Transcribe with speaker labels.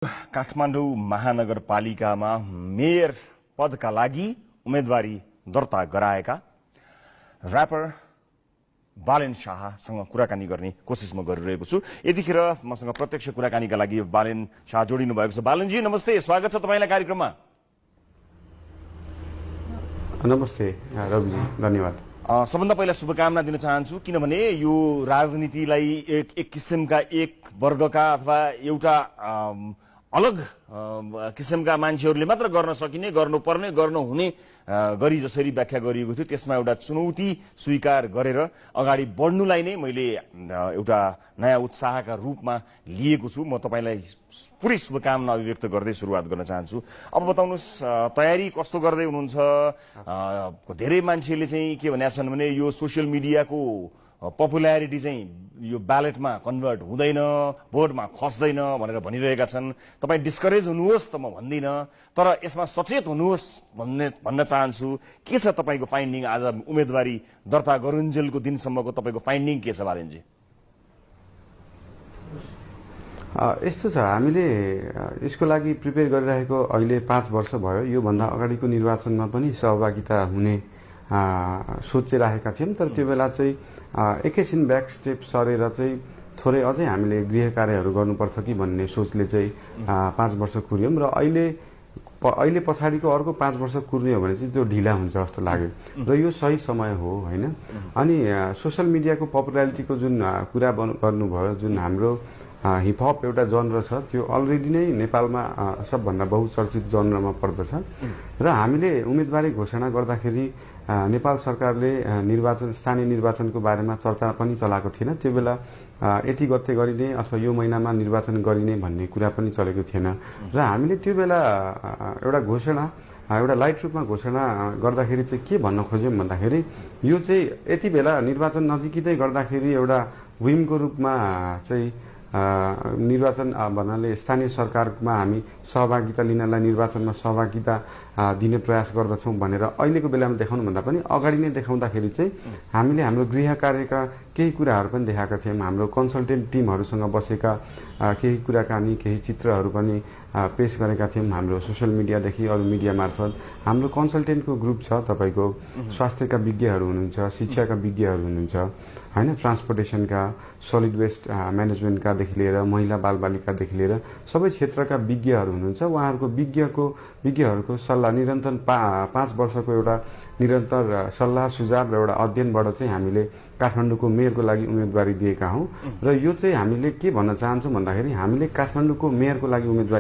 Speaker 1: Kathmandu महानगरपालिकामा mayor पदका लागि उम्मेदवारी दर्ता गराएका र्यापर बालेन शाहसँग कुराकानी गर्ने कोसिस म गरिरहेको छु। यतिखेर मसँग प्रत्यक्ष कुराकानीका लागि बालेन शाह जोडिनु भएको छ। बालेनजी नमस्ते, स्वागत छ तपाईँलाई कार्यक्रममा।
Speaker 2: नमस्ते रविजी, धन्यवाद।
Speaker 1: सबभन्दा पहिला शुभकामना दिन चाहन्छु, किनभने यो राजनीतिलाई एक किसिमका एक वर्गका अथवा एउटा अलग किसिमका मान्छेहरूले मात्र गर्न सकिने, गर्नुपर्ने, गर्नुहुने गरी जसरी व्याख्या गरिएको थियो त्यसमा एउटा चुनौती स्वीकार गरेर अगाडि बढ्नुलाई नै मैले एउटा नयाँ उत्साहका रूपमा लिएको छु। म तपाईँलाई पुरै शुभकामना अभिव्यक्त गर्दै सुरुवात गर्न चाहन्छु। अब बताउनुहोस्, तयारी कस्तो गर्दै हुनुहुन्छ? धेरै मान्छेले चाहिँ के भनेका छन् भने यो सोसियल मिडियाको पपुल्यारिटी चाहिँ यो ब्यालेटमा कन्भर्ट हुँदैन, भोटमा खस्दैन भनेर भनिरहेका छन्। तपाईँ डिस्करेज हुनुहोस् त म भन्दिनँ, तर यसमा सचेत हुनुहोस् भन्न चाहन्छु। के छ तपाईँको फाइन्डिङ? आज उम्मेदवारी दर्ता गरुन्जेलको दिनसम्मको तपाईँको फाइन्डिङ के छ बालेनजी?
Speaker 2: यस्तो छ, हामीले यसको लागि प्रिपेयर गरिरहेको अहिले 5 वर्ष भयो। योभन्दा अगाडिको निर्वाचनमा पनि सहभागिता हुने सोचिरहेका थियौँ, तर त्यो बेला चाहिँ एकैछिन ब्याक स्टेप सरेर चाहिँ थोरै अझै हामीले गृह कार्यहरू गर्नुपर्छ कि भन्ने सोचले चाहिँ 5 वर्ष कुर्यौँ र अहिले पछाडिको अर्को 5 वर्ष कुर्ने हो भने चाहिँ त्यो ढिला हुन्छ जस्तो लाग्यो र यो सही समय हो होइन। अनि सोसियल मिडियाको पपुलारिटीको जुन कुरा गर्नुभयो, जुन हाम्रो हिपहप एउटा जनर छ, त्यो अलरेडी नै नेपालमा सबभन्दा बहुचर्चित जनरमा पर्दछ र हामीले उम्मेदवारी घोषणा गर्दाखेरि नेपाल सरकारले स्थानीय निर्वाचनको बारेमा चर्चा पनि चलाएको थिएन। त्यो बेला यति गते गरिने अथवा यो महिनामा निर्वाचन गरिने भन्ने कुरा पनि चलेको थिएन र हामीले त्यो बेला एउटा घोषणा, एउटा लाइट रूपमा घोषणा गर्दाखेरि चाहिँ के भन्न खोज्यौँ भन्दाखेरि यो चाहिँ यति बेला निर्वाचन नजिकै गर्दाखेरि एउटा विमको रूपमा चाहिँ निर्वाचन भन्नाले स्थानीय सरकारमा हामी सहभागिता लिनलाई निर्वाचनमा सहभागिता दिने प्रयास गर्दछौँ भनेर अहिलेको बेलामा देखाउनुभन्दा पनि अगाडि नै देखाउँदाखेरि चाहिँ हामीले हाम्रो गृह कार्यका केही कुराहरू पनि देखाएका थियौँ। हाम्रो कन्सल्टेन्ट टिमहरूसँग बसेका केही कुराकानी, केही चित्रहरू पनि पेश गरेका थियौँ। हाम्रो सोसियल मिडियादेखि अरू मिडिया मार्फत हाम्रो कन्सल्टेन्टको ग्रुप छ। तपाईँको स्वास्थ्यका विज्ञहरू हुनुहुन्छ, शिक्षाका विज्ञहरू हुनुहुन्छ होइन, ट्रान्सपोर्टेसनका, सलिड वेस्ट म्यानेजमेन्टकादेखि लिएर महिला बालबालिकादेखि लिएर सबै क्षेत्रका विज्ञहरू हुनुहुन्छ। उहाँहरूको विज्ञहरूको सल्लाह निरन्तर 5 वर्षको एउटा निरन्तर सल्लाह सुझाव र एउटा अध्ययनबाट चाहिँ हामीले काठमाडौँको मेयरको लागि उम्मेदवारी दिएका हौँ र यो चाहिँ हामीले के भन्न चाहन्छौँ भन्दाखेरि हामीले काठमाडौँको मेयरको लागि उम्मेदवारी